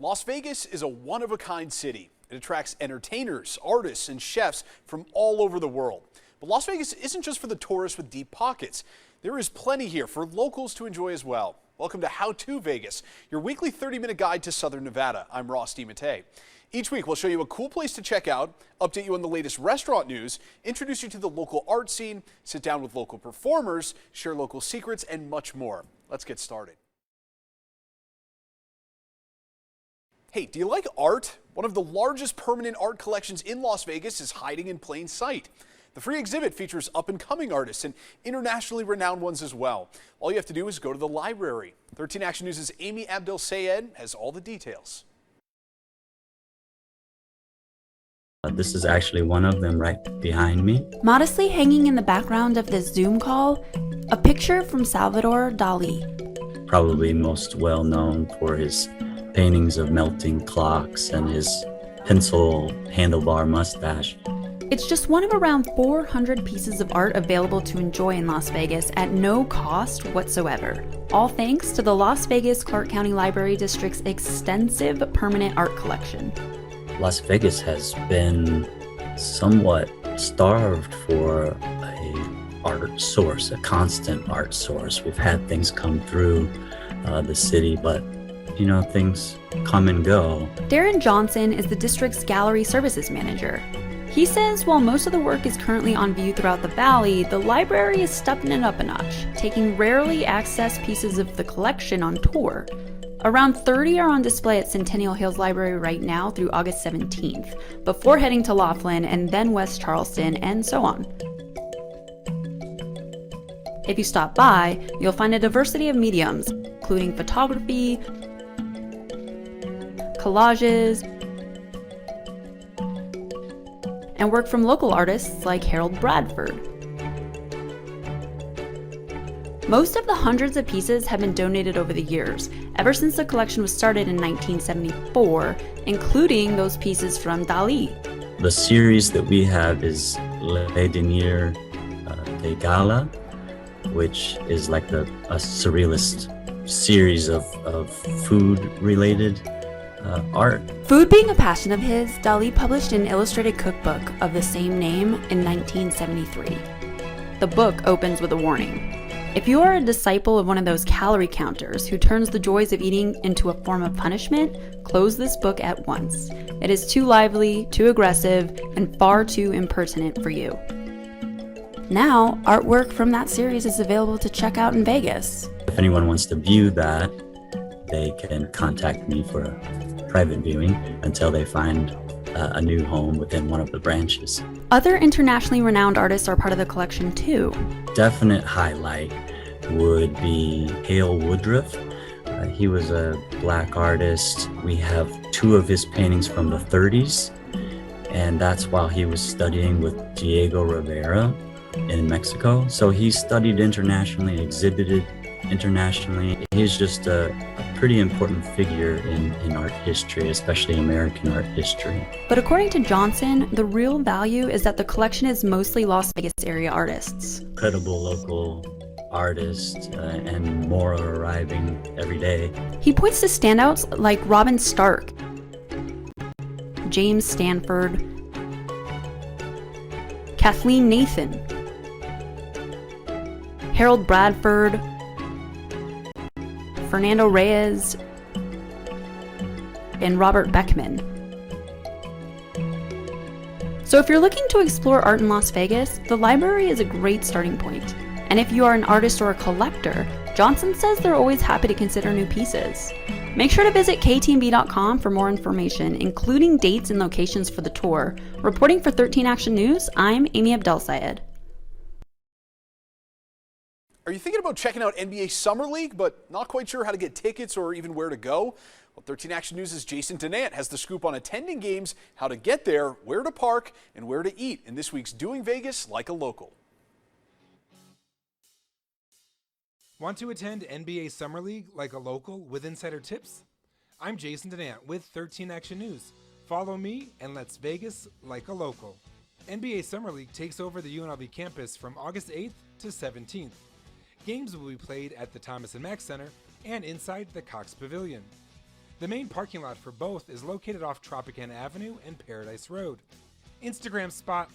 Las Vegas is a one-of-a-kind city. It attracts entertainers, artists, and chefs from all over the world. But Las Vegas isn't just for the tourists with deep pockets. There is plenty here for locals to enjoy as well. Welcome to How To Vegas, your weekly 30-minute guide to Southern Nevada. I'm Ross DiMattei. Each week, we'll show you a cool place to check out, update you on the latest restaurant news, introduce you to the local art scene, sit down with local performers, share local secrets, and much more. Let's get started. Hey, do you like art? One of the largest permanent art collections in Las Vegas is hiding in plain sight. The free exhibit features up-and-coming artists and internationally renowned ones as well. All you have to do is go to the library. 13 Action News' Amy Abdel-Sayed has all the details. This is actually one of them right behind me. Modestly hanging in the background of this Zoom call, a picture from Salvador Dali. Probably most well known for his paintings of melting clocks and his pencil handlebar mustache. It's just one of around 400 pieces of art available to enjoy in Las Vegas at no cost whatsoever. All thanks to the Las Vegas Clark County Library District's extensive permanent art collection. Las Vegas has been somewhat starved for an art source, a constant art source. We've had things come through the city, but you know, things come and go. Darren Johnson is the district's gallery services manager. He says while most of the work is currently on view throughout the valley, the library is stepping it up a notch, taking rarely accessed pieces of the collection on tour. Around 30 are on display at Centennial Hills Library right now through August 17th, before heading to Laughlin and then West Charleston and so on. If you stop by, you'll find a diversity of mediums, including photography, collages, and work from local artists like Harold Bradford. Most of the hundreds of pieces have been donated over the years, ever since the collection was started in 1974, including those pieces from Dali. The series that we have is Le Denier de Gala, which is like a surrealist series of food-related art. Food being a passion of his, Dali published an illustrated cookbook of the same name in 1973. The book opens with a warning. If you are a disciple of one of those calorie counters who turns the joys of eating into a form of punishment, close this book at once. It is too lively, too aggressive, and far too impertinent for you. Now, artwork from that series is available to check out in Vegas. If anyone wants to view that, they can contact me for a private viewing until they find a new home within one of the branches. Other internationally renowned artists are part of the collection too. Definite highlight would be Hale Woodruff. He was a black artist. We have two of his paintings from the 30s, and that's while he was studying with Diego Rivera in Mexico. So he studied internationally, exhibited internationally. He's just a pretty important figure in art history, especially American art history. But according to Johnson, the real value is that the collection is mostly Las Vegas area artists. Credible local artists and more are arriving every day. He points to standouts like Robin Stark, James Stanford, Kathleen Nathan, Harold Bradford, Fernando Reyes, and Robert Beckman. So if you're looking to explore art in Las Vegas, the library is a great starting point. And if you are an artist or a collector, Johnson says they're always happy to consider new pieces. Make sure to visit ktnb.com for more information, including dates and locations for the tour. Reporting for 13 Action News, I'm Amy Abdel-Sayed. Are you thinking about checking out NBA Summer League, but not quite sure how to get tickets or even where to go? Well, 13 Action News' Jason Tenant has the scoop on attending games, how to get there, where to park, and where to eat in this week's Doing Vegas Like a Local. Want to attend NBA Summer League like a local with insider tips? I'm Jason Tenant with 13 Action News. Follow me and let's Vegas like a local. NBA Summer League takes over the UNLV campus from August 8th to 17th. Games will be played at the Thomas & Mack Center and inside the Cox Pavilion. The main parking lot for both is located off Tropicana Avenue and Paradise Road. Instagram spot.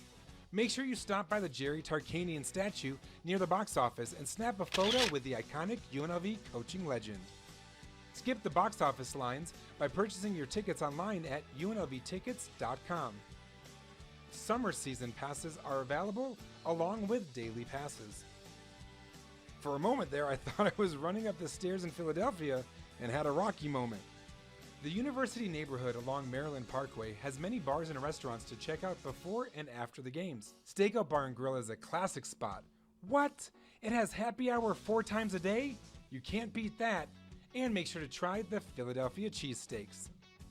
Make sure you stop by the Jerry Tarkanian statue near the box office and snap a photo with the iconic UNLV coaching legend. Skip the box office lines by purchasing your tickets online at unlvtickets.com. Summer season passes are available along with daily passes. For a moment there, I thought I was running up the stairs in Philadelphia and had a Rocky moment. The University neighborhood along Maryland Parkway has many bars and restaurants to check out before and after the games. Stakeout Bar and Grill is a classic spot. What? It has happy hour 4 times a day? You can't beat that. And make sure to try the Philadelphia cheesesteaks.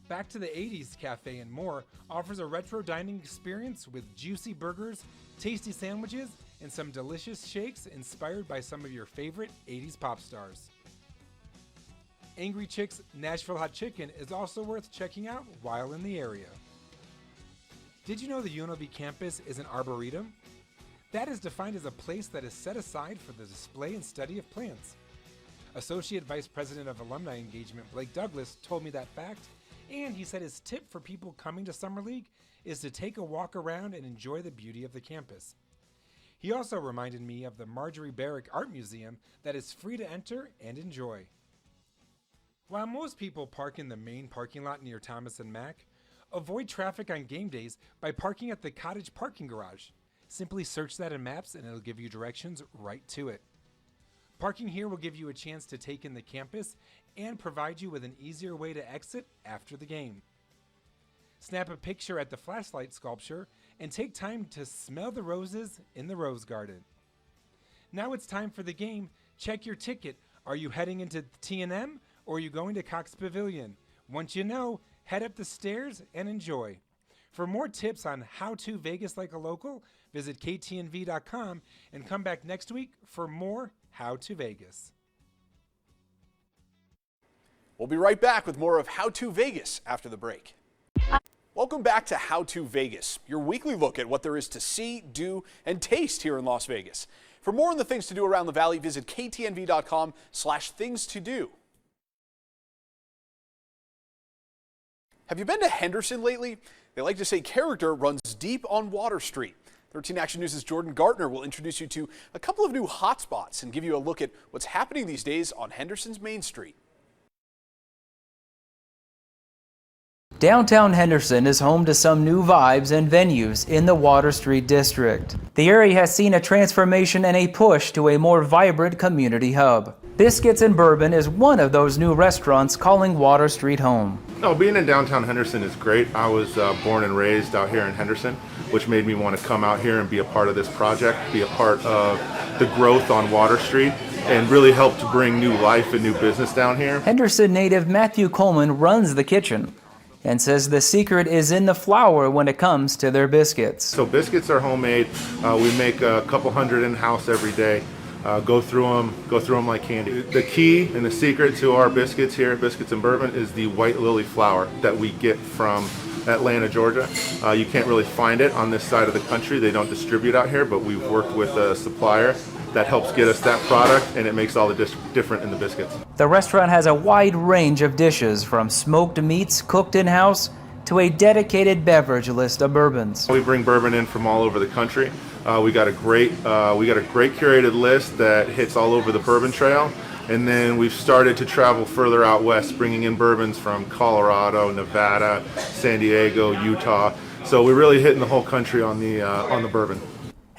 Back to the 80s Cafe and More offers a retro dining experience with juicy burgers, tasty sandwiches, and some delicious shakes inspired by some of your favorite 80s pop stars. Angry Chick's Nashville Hot Chicken is also worth checking out while in the area. Did you know the UNLV campus is an arboretum? That is defined as a place that is set aside for the display and study of plants. Associate Vice President of Alumni Engagement Blake Douglas told me that fact, and he said his tip for people coming to Summer League is to take a walk around and enjoy the beauty of the campus. He also reminded me of the Marjorie Barrick Art Museum that is free to enter and enjoy. While most people park in the main parking lot near Thomas and Mack, avoid traffic on game days by parking at the Cottage parking garage. Simply search that in maps and it'll give you directions right to it. Parking here will give you a chance to take in the campus and provide you with an easier way to exit after the game. Snap a picture at the flashlight sculpture and take time to smell the roses in the rose garden. Now it's time for the game. Check your ticket. Are you heading into T&M or are you going to Cox Pavilion? Once you know, head up the stairs and enjoy. For more tips on how to Vegas like a local, visit ktnv.com and come back next week for more How to Vegas. We'll be right back with more of How to Vegas after the break. Welcome back to How to Vegas, your weekly look at what there is to see, do, and taste here in Las Vegas. For more on the things to do around the valley, visit ktnv.com/things to do. Have you been to Henderson lately? They like to say character runs deep on Water Street. 13 Action News' Jordan Gartner will introduce you to a couple of new hotspots and give you a look at what's happening these days on Henderson's Main Street. Downtown Henderson is home to some new vibes and venues in the Water Street district. The area has seen a transformation and a push to a more vibrant community hub. Biscuits and Bourbon is one of those new restaurants calling Water Street home. No, being in downtown Henderson is great. I was born and raised out here in Henderson, which made me want to come out here and be a part of this project, be a part of the growth on Water Street, and really help to bring new life and new business down here. Henderson native Matthew Coleman runs the kitchen and says the secret is in the flour when it comes to their biscuits. So biscuits are homemade. We make a couple hundred in-house every day. Go through them like candy. The key and the secret to our biscuits here at Biscuits and Bourbon is the white lily flour that we get from Atlanta, Georgia. You can't really find it on this side of the country. They don't distribute out here, but we've worked with a supplier that helps get us that product, and it makes all the different in the biscuits. The restaurant has a wide range of dishes, from smoked meats cooked in-house to a dedicated beverage list of bourbons. We bring bourbon in from all over the country. We got a great curated list that hits all over the Bourbon Trail, and then we've started to travel further out west, bringing in bourbons from Colorado, Nevada, San Diego, Utah. So we're really hitting the whole country on the bourbon.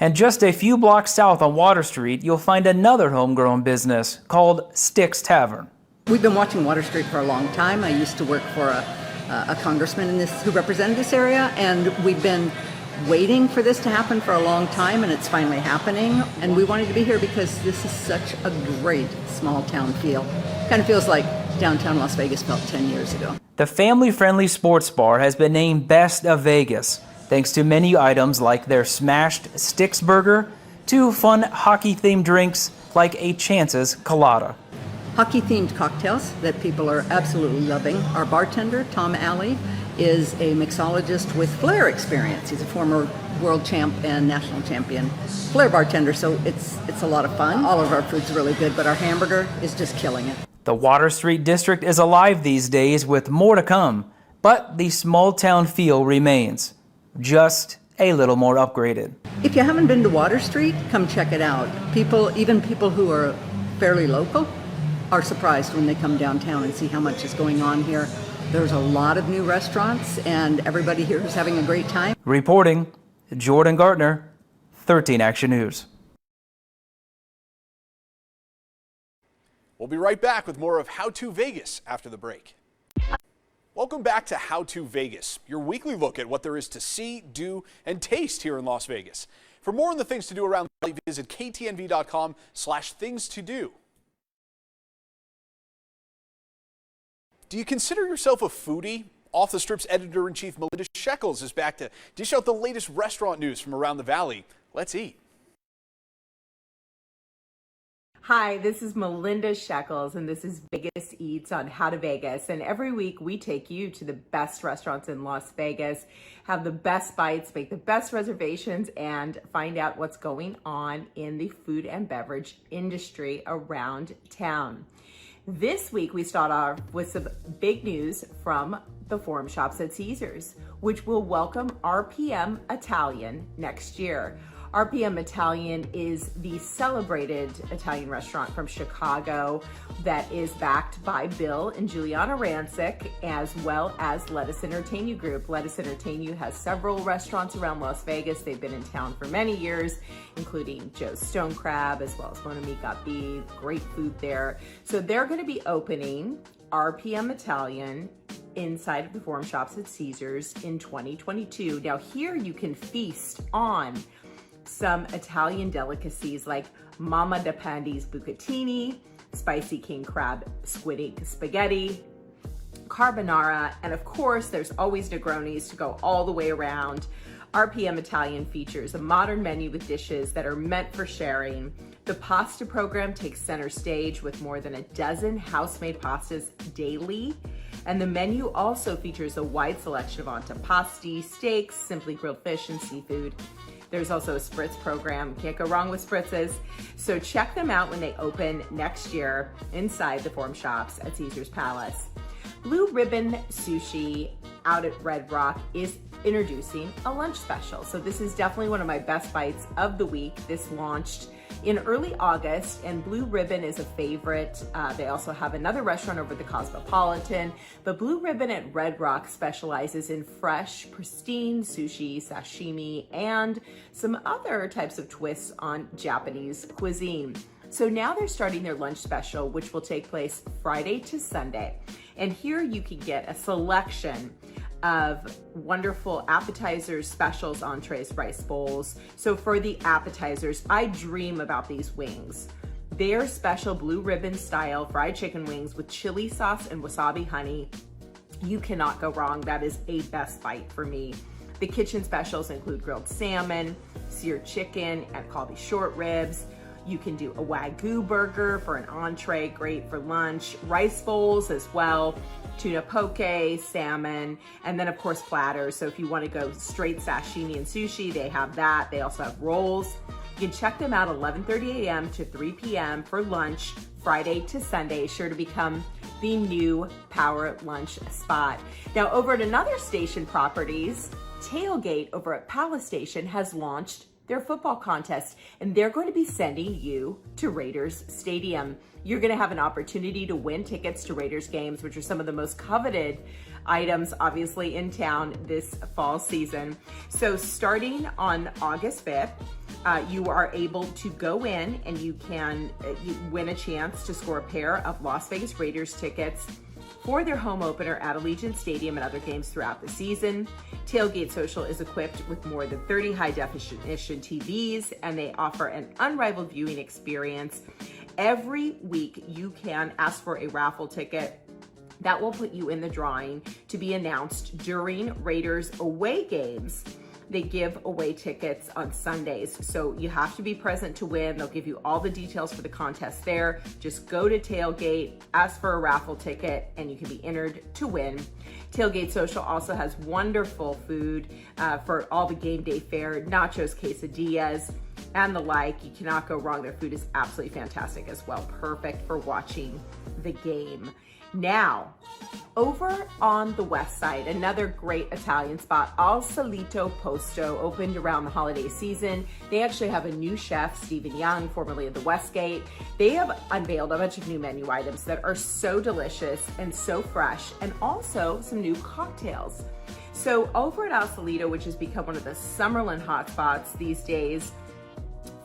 And just a few blocks south on Water Street, you'll find another homegrown business called Sticks Tavern. We've been watching Water Street for a long time. I used to work for a congressman who represented this area, and we've been waiting for this to happen for a long time, and it's finally happening. And we wanted to be here because this is such a great small town feel. Kind of feels like downtown Las Vegas felt 10 years ago. The family-friendly sports bar has been named Best of Vegas, thanks to menu items like their smashed Sticks burger to fun hockey-themed drinks like a Chance's Colada. Hockey-themed cocktails that people are absolutely loving. Our bartender, Tom Alley, is a mixologist with flair experience. He's a former world champ and national champion flair bartender, so it's a lot of fun. All of our food's really good, but our hamburger is just killing it. The Water Street District is alive these days with more to come, but the small town feel remains, just a little more upgraded. If you haven't been to Water Street, come check it out. Even people who are fairly local are surprised when they come downtown and see how much is going on here. There's a lot of new restaurants and everybody here is having a great time. Reporting, Jordan Gartner, 13 Action News. We'll be right back with more of How To Vegas after the break. Welcome back to How To Vegas, your weekly look at what there is to see, do, and taste here in Las Vegas. For more on the things to do around the valley, visit ktnv.com/things to do. Do you consider yourself a foodie? Off the Strip's editor-in-chief Melinda Shekels is back to dish out the latest restaurant news from around the valley. Let's eat. Hi, this is Melinda Shekels, and this is Vegas Eats on How to Vegas. And every week we take you to the best restaurants in Las Vegas, have the best bites, make the best reservations, and find out what's going on in the food and beverage industry around town. This week we start off with some big news from the Forum Shops at Caesars, which will welcome RPM Italian next year. RPM Italian is the celebrated Italian restaurant from Chicago that is backed by Bill and Juliana Rancic, as well as Lettuce Entertain You Group. Lettuce Entertain You has several restaurants around Las Vegas. They've been in town for many years, including Joe's Stone Crab, as well as Mon Ami Gabi. Great food there. So they're going to be opening RPM Italian inside of the Forum Shops at Caesars in 2022. Now here you can feast on some Italian delicacies like Mama de Pandi's bucatini, spicy king crab squid ink spaghetti, carbonara, and of course there's always Negronis to go all the way around. RPM Italian features a modern menu with dishes that are meant for sharing. The pasta program takes center stage with more than a dozen house-made pastas daily. And the menu also features a wide selection of antipasti, steaks, simply grilled fish, and seafood. There's also a spritz program. Can't go wrong with spritzes. So check them out when they open next year inside the Forum Shops at Caesars Palace. Blue Ribbon Sushi out at Red Rock is introducing a lunch special. So this is definitely one of my best bites of the week. This launched in early August, and Blue Ribbon is a favorite. They also have another restaurant over at the Cosmopolitan, but Blue Ribbon at Red Rock specializes in fresh, pristine sushi, sashimi, and some other types of twists on Japanese cuisine. So now they're starting their lunch special, which will take place Friday to Sunday. And here you can get a selection of wonderful appetizers, specials, entrees, rice bowls. So for the appetizers, I dream about these wings. They're special Blue Ribbon style fried chicken wings with chili sauce and wasabi honey. You cannot go wrong. That is a best bite for me. The kitchen specials include grilled salmon, seared chicken, and Kalbi short ribs. You can do a Wagyu burger for an entree, great for lunch, rice bowls as well, tuna poke, salmon, and then of course platters. So if you want to go straight sashimi and sushi, they have that. They also have rolls. You can check them out 11:30 a.m. to 3 p.m. for lunch, Friday to Sunday, sure to become the new power lunch spot. Now over at another station properties, Tailgate over at Palace Station has launched their football contest, and they're going to be sending you to Raiders Stadium. You're going to have an opportunity to win tickets to Raiders games, which are some of the most coveted items, obviously, in town this fall season. So starting on August 5th, you are able to go in and you can win a chance to score a pair of Las Vegas Raiders tickets for their home opener at Allegiant Stadium and other games throughout the season. Tailgate Social is equipped with more than 30 high-definition TVs, and they offer an unrivaled viewing experience. Every week, you can ask for a raffle ticket that will put you in the drawing to be announced during Raiders away games. They give away tickets on Sundays, so you have to be present to win. They'll give you all the details for the contest there. Just go to Tailgate, ask for a raffle ticket, and you can be entered to win. Tailgate Social also has wonderful food for all the game day fare, nachos, quesadillas, and the like. You cannot go wrong. Their food is absolutely fantastic as well. Perfect for watching the game. Now, over on the west side, another great Italian spot, Al Solito Posto, opened around the holiday season. They actually have a new chef, Stephen Young, formerly of the Westgate. They have unveiled a bunch of new menu items that are so delicious and so fresh, and also some new cocktails. So over at Al Solito, which has become one of the Summerlin hotspots these days,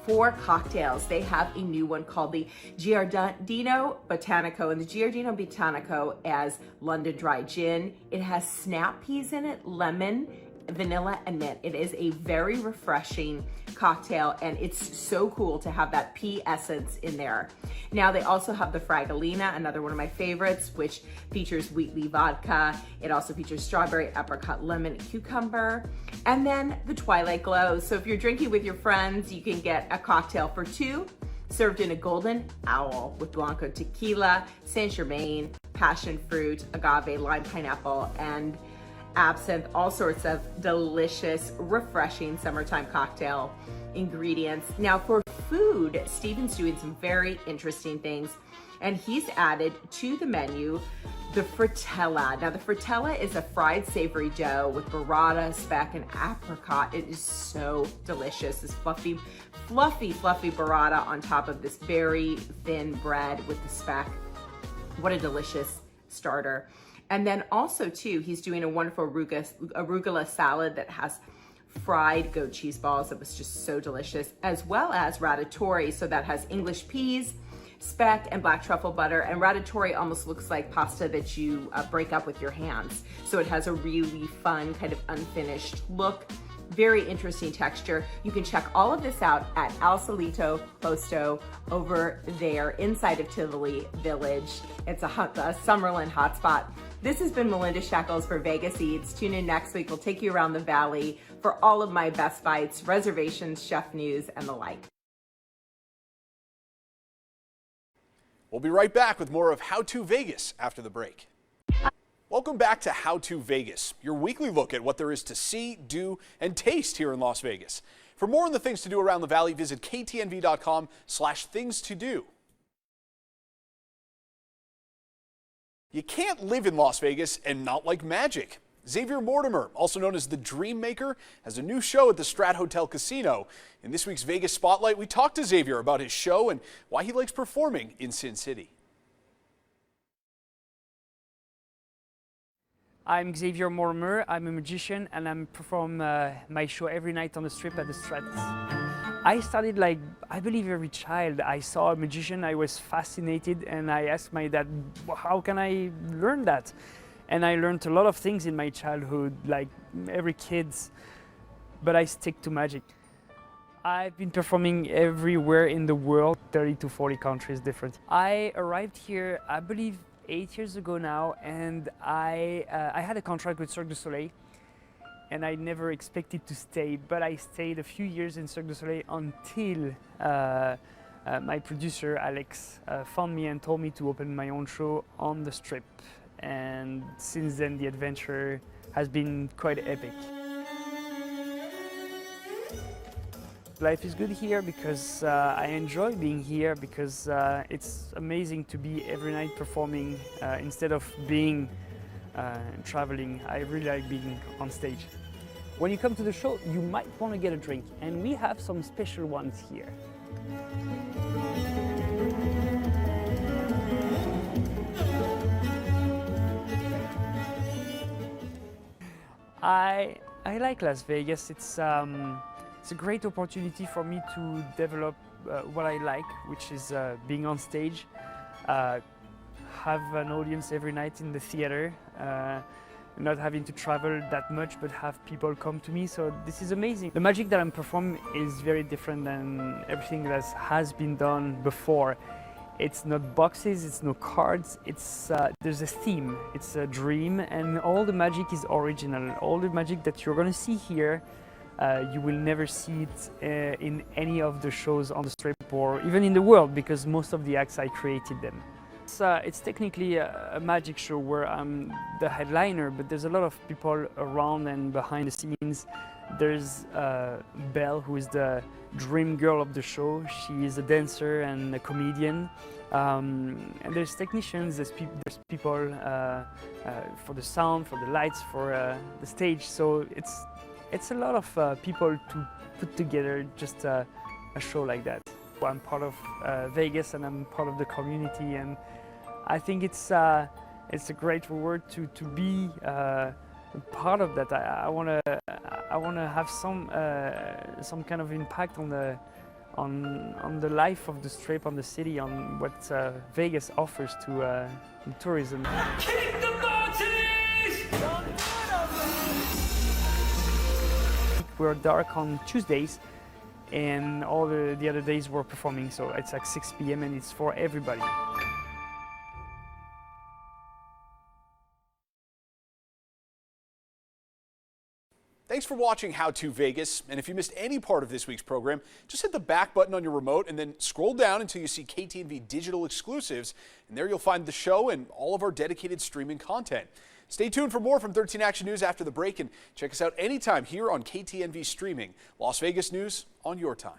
for cocktails, they have a new one called the Giardino Botanico, and the Giardino Botanico as London dry gin. It has snap peas in it, lemon, vanilla, and mint. It is a very refreshing cocktail, and it's so cool to have that pea essence in there. Now they also have the Fragolina, another one of my favorites, which features Wheatley vodka. It also features strawberry, apricot, lemon, and cucumber. And then the Twilight Glow. So if you're drinking with your friends, you can get a cocktail for two, served in a golden owl with Blanco tequila, Saint Germain, passion fruit, agave, lime, pineapple, and absinthe. All sorts of delicious, refreshing summertime cocktail ingredients. Now for food, Stephen's doing some very interesting things, and he's added to the menu the frittella. Now the frittella is a fried savory dough with burrata, speck, and apricot. It is so delicious. This fluffy burrata on top of this very thin bread with the speck. What a delicious starter. And then also too, he's doing a wonderful arugula salad that has fried goat cheese balls that was just so delicious, as well as ratatouille. So that has English peas, speck, and black truffle butter. And ratatouille almost looks like pasta that you break up with your hands. So it has a really fun kind of unfinished look. Very interesting texture. You can check all of this out at Al Solito Posto over there inside of Tivoli Village. It's a Summerlin hotspot. This has been Melinda Shekels for Vegas Eats. Tune in next week. We'll take you around the valley for all of my best bites, reservations, chef news, and the like. We'll be right back with more of How to Vegas after the break. Welcome back to How to Vegas, your weekly look at what there is to see, do, and taste here in Las Vegas. For more on the things to do around the valley, visit ktnv.com/things to do. You can't live in Las Vegas and not like magic. Xavier Mortimer, also known as the Dream Maker, has a new show at the Strat Hotel Casino. In this week's Vegas Spotlight, we talked to Xavier about his show and why he likes performing in Sin City. I'm Xavier Mortimer. I'm a magician and I perform my show every night on the strip at the Strat. I started like, I believe every child. I saw a magician, I was fascinated, and I asked my dad, how can I learn that? And I learned a lot of things in my childhood, like every kid's, but I stick to magic. I've been performing everywhere in the world, 30 to 40 countries different. I arrived here, I believe, 8 years ago now, and I had a contract with Cirque du Soleil, and I never expected to stay, but I stayed a few years in Cirque du Soleil until my producer Alex found me and told me to open my own show on the Strip. And since then the adventure has been quite epic. Life is good here because I enjoy being here, because it's amazing to be every night performing instead of being traveling. I really like being on stage. When you come to the show, you might want to get a drink, and we have some special ones here. I like Las Vegas. It's a great opportunity for me to develop what I like, which is being on stage, have an audience every night in the theater, not having to travel that much, but have people come to me. So this is amazing. The magic that I'm performing is very different than everything that has been done before. It's not boxes, it's no cards, it's there's a theme, it's a dream, and all the magic is original. All the magic that you're gonna see here, you will never see it in any of the shows on the Strip or even in the world, because most of the acts I created them. It's technically a magic show where I'm the headliner, but there's a lot of people around and behind the scenes There's Belle, who is the dream girl of the show. She is a dancer and a comedian. And there's technicians, there's people for the sound, for the lights, for the stage. So it's a lot of people to put together just a show like that. I'm part of Vegas and I'm part of the community, and I think it's a great reward to be part of that. I want to have some kind of impact on the life of the Strip, on the city, on what Vegas offers to tourism. Keep the parties! We're dark on Tuesdays, and all the other days we're performing, so it's like 6 p.m. and it's for everybody. Thanks for watching How to Vegas, and if you missed any part of this week's program, just hit the back button on your remote and then scroll down until you see KTNV digital exclusives, and there you'll find the show and all of our dedicated streaming content. Stay tuned for more from 13 Action News after the break, and check us out anytime here on KTNV Streaming. Las Vegas news on your time.